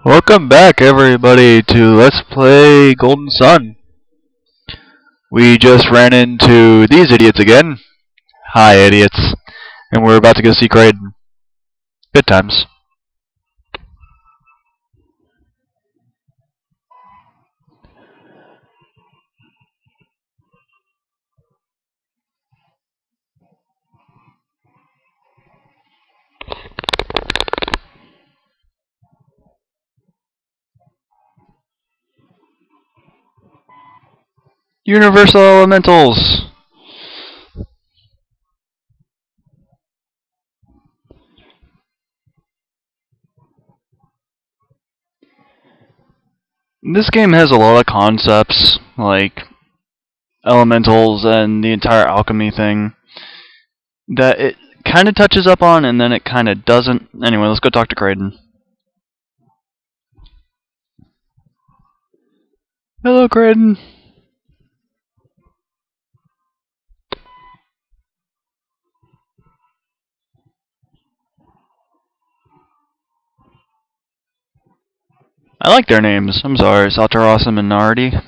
Welcome back, everybody, to Let's Play Golden Sun. We just ran into these idiots again. Hi, idiots. And we're about to go see Kraden. Good times. Universal Elementals! This game has a lot of concepts, like elementals and the entire alchemy thing, that it kind of touches up on and then it kind of doesn't. Anyway, let's go talk to Kraden. Hello, Kraden. I like their names. I'm sorry, Sataras and Minardi.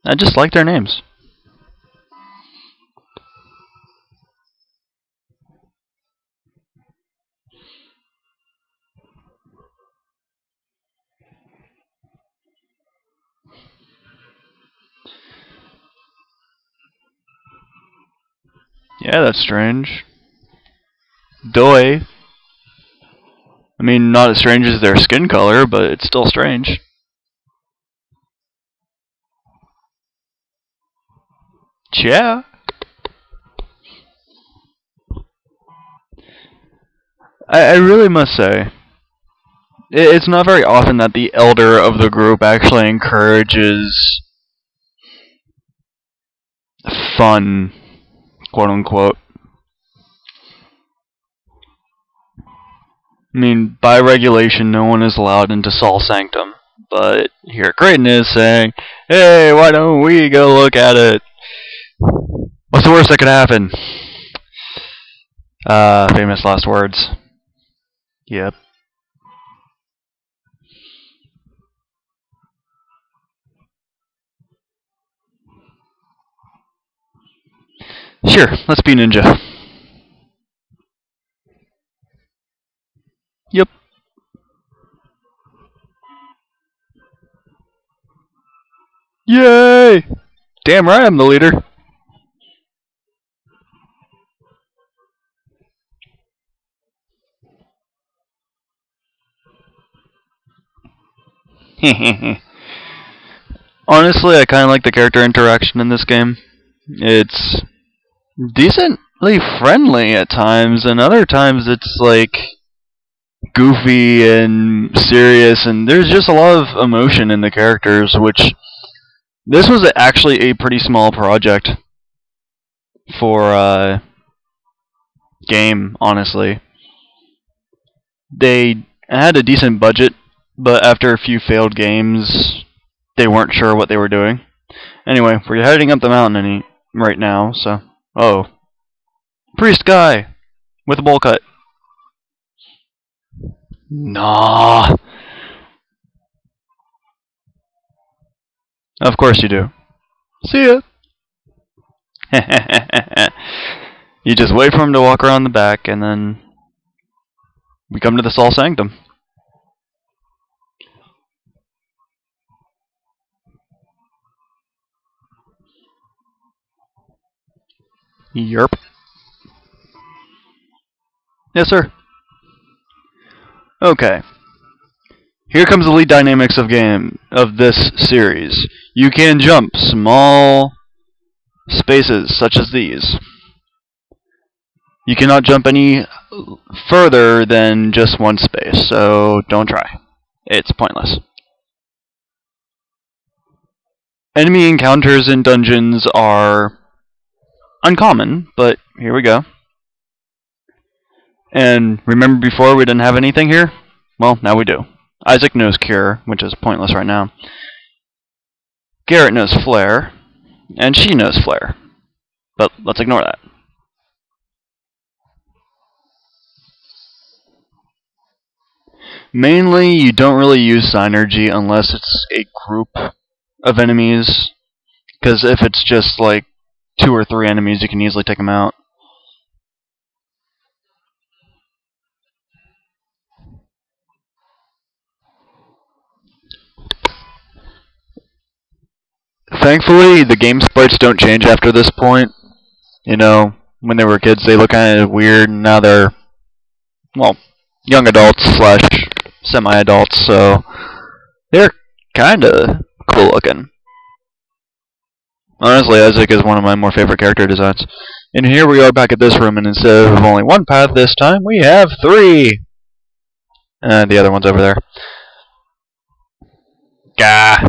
I just like their names. Yeah, that's strange. Doi. I mean, not as strange as their skin color, but it's still strange. Yeah. I really must say, it's not very often that the elder of the group actually encourages fun, quote unquote. I mean, by regulation, no one is allowed into Sol Sanctum. But here Kraden is saying, hey, why don't we go look at it? What's the worst that could happen? Famous last words. Yep. Sure, let's be ninja. Yep. Yay! Damn right I'm the leader. Honestly, I kind of like the character interaction in this game. It's decently friendly at times, and other times it's like goofy and serious, and there's just a lot of emotion in the characters, which this was actually a pretty small project for a game, honestly. They had a decent budget, but after a few failed games, they weren't sure what they were doing. Anyway, we're heading up the mountain right now, so... Oh. Priest guy! With a bowl cut. Nah. Of course you do. See ya! You just wait for him to walk around the back, and then... we come to the Sol Sanctum. Yerp. Yes, sir. Okay. Here comes the lead dynamics of this series. You can jump small spaces such as these. You cannot jump any further than just one space, so don't try. It's pointless. Enemy encounters in dungeons are uncommon, but here we go. And remember before we didn't have anything here? Well, now we do. Isaac knows Cure, which is pointless right now. Garrett knows Flare, and she knows Flare. But let's ignore that. Mainly, you don't really use Synergy unless it's a group of enemies, because if it's just like 2 or 3 enemies, you can easily take them out. Thankfully, the game sprites don't change after this point. You know, when they were kids, they look kind of weird, and now they're, well, young adults slash semi-adults, so they're kind of cool looking. Honestly, Isaac is one of my more favorite character designs. And here we are back at this room, and instead of only 1 path this time, we have 3! The other one's over there. Gah!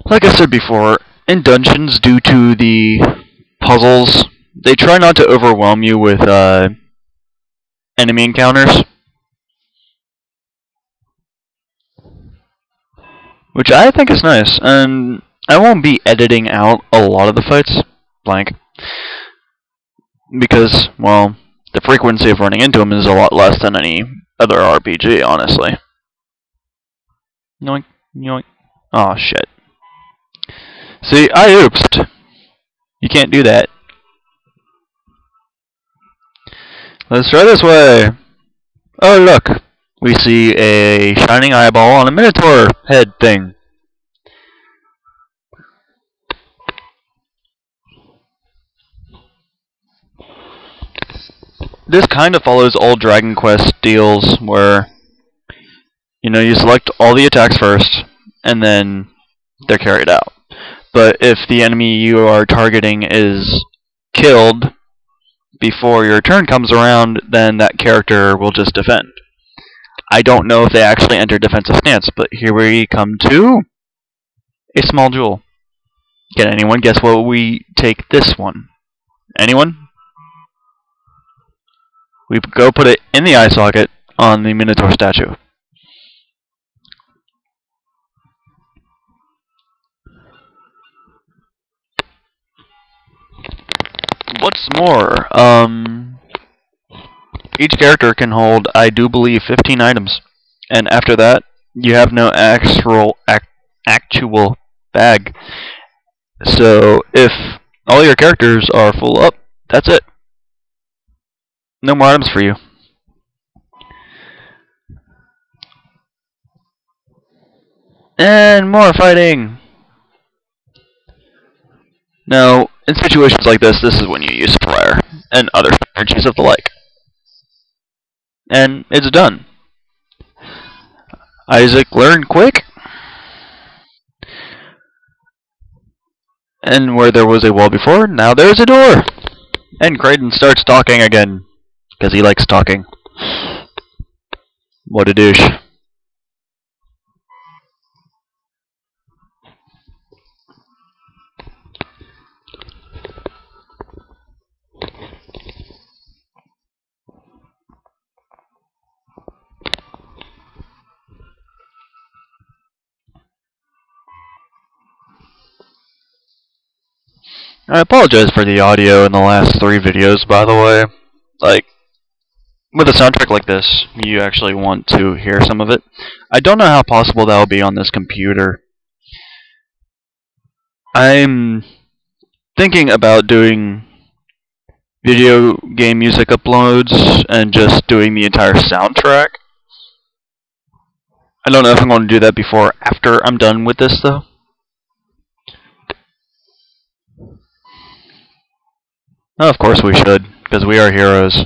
Like I said before, in dungeons, due to the puzzles, they try not to overwhelm you with enemy encounters. Which I think is nice, and I won't be editing out a lot of the fights, blank, because, well, the frequency of running into them is a lot less than any other RPG, honestly. Yoink, yoink. Aw, shit. See, I oopsed. You can't do that. Let's try this way. Oh, look. We see a shining eyeball on a Minotaur head thing. This kind of follows old Dragon Quest deals where, you know, you select all the attacks first, and then they're carried out. But if the enemy you are targeting is killed before your turn comes around, then that character will just defend. I don't know if they actually enter defensive stance, but here we come to a small jewel. Can anyone guess what we take this one? Anyone? We go put it in the eye socket on the Minotaur statue. What's more, each character can hold, I do believe, 15 items. And after that, you have no actual bag. So if all your characters are full up, that's it. No more items for you. And more fighting! Now, in situations like this is when you use fire and other strategies of the like. And it's done. Isaac learned quick. And where there was a wall before, now there's a door! And Kraden starts talking again, because he likes talking. What a douche. I apologize for the audio in the last 3 videos, by the way. Like, with a soundtrack like this, you actually want to hear some of it. I don't know how possible that will be on this computer. I'm thinking about doing video game music uploads and just doing the entire soundtrack. I don't know if I'm going to do that before or after I'm done with this, though. Oh, of course we should, because we are heroes.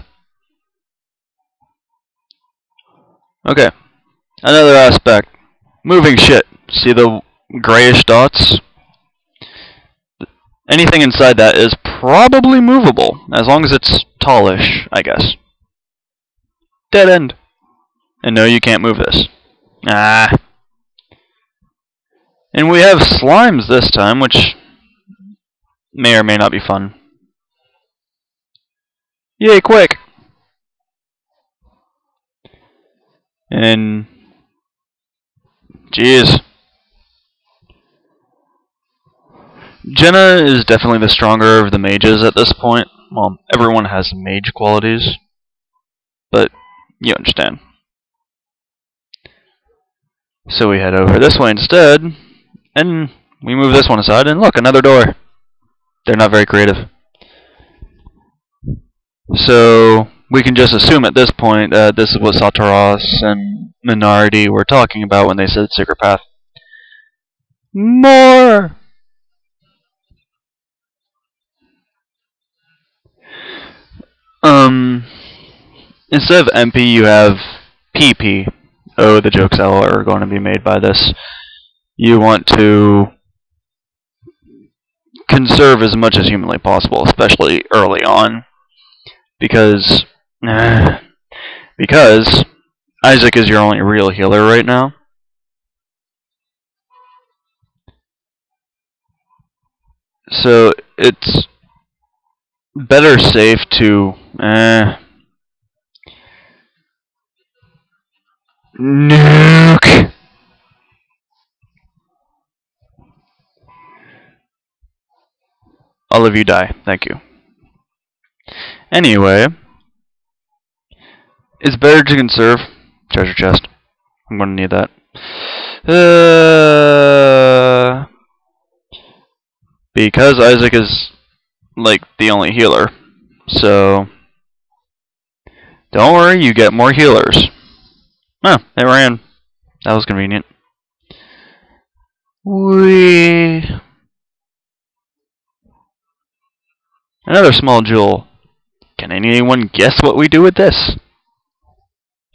Okay, another aspect. Moving shit. See the grayish dots? Anything inside that is probably movable, as long as it's tallish, I guess. Dead end. And no, you can't move this. Ah. And we have slimes this time, which may or may not be fun. Yay, quick! And jeez. Jenna is definitely the stronger of the mages at this point. Well, everyone has mage qualities, but you understand. So we head over this way instead, and we move this one aside, and look, another door. They're not very creative. So we can just assume at this point that this is what Sataras and Minardi were talking about when they said secret path. More! Instead of MP, you have PP. Oh, the jokes that are going to be made by this. You want to conserve as much as humanly possible, especially early on, because Isaac is your only real healer right now. So it's better safe to nuke. All of you die. Thank you. Anyway, it's better to conserve. Treasure chest. I'm going to need that. Because Isaac is like the only healer. So don't worry, you get more healers. Oh, they ran. That was convenient. Another small jewel. Can anyone guess what we do with this?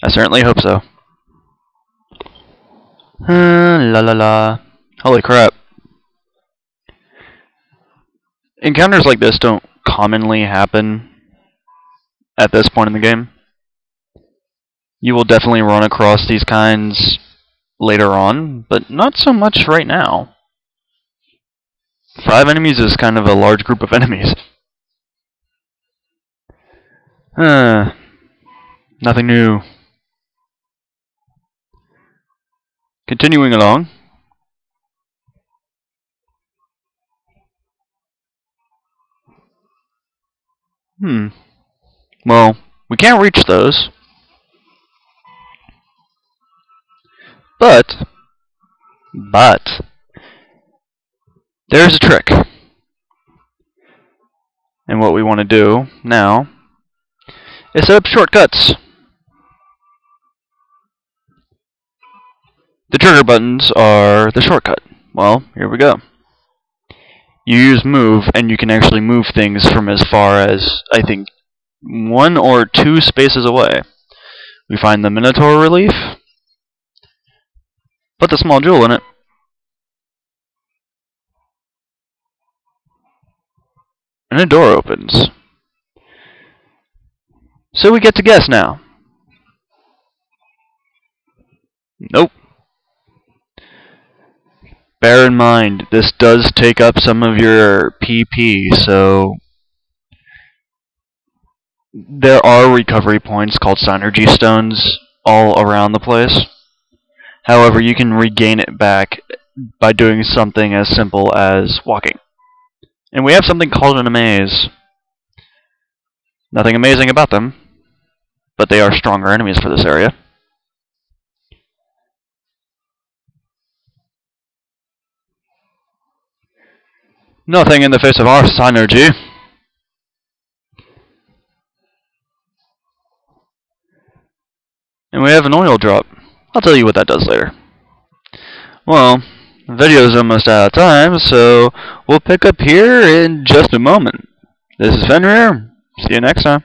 I certainly hope so. La la la. Holy crap. Encounters like this don't commonly happen at this point in the game. You will definitely run across these kinds later on, but not so much right now. 5 enemies is kind of a large group of enemies. Nothing new. Continuing along. Well, we can't reach those. But there's a trick. And what we want to do now is set up shortcuts. The trigger buttons are the shortcut. Well, here we go. You use move, and you can actually move things from as far as, I think, 1 or 2 spaces away. We find the Minotaur relief. Put the small jewel in it. And a door opens. So we get to guess now. Nope. Bear in mind, this does take up some of your PP, so there are recovery points called Synergy Stones all around the place. However, you can regain it back by doing something as simple as walking. And we have something called an amaze. Nothing amazing about them, but they are stronger enemies for this area. Nothing in the face of our synergy. And we have an oil drop. I'll tell you what that does later. Well, the video's almost out of time, so we'll pick up here in just a moment. This is Fenrir. See you next time.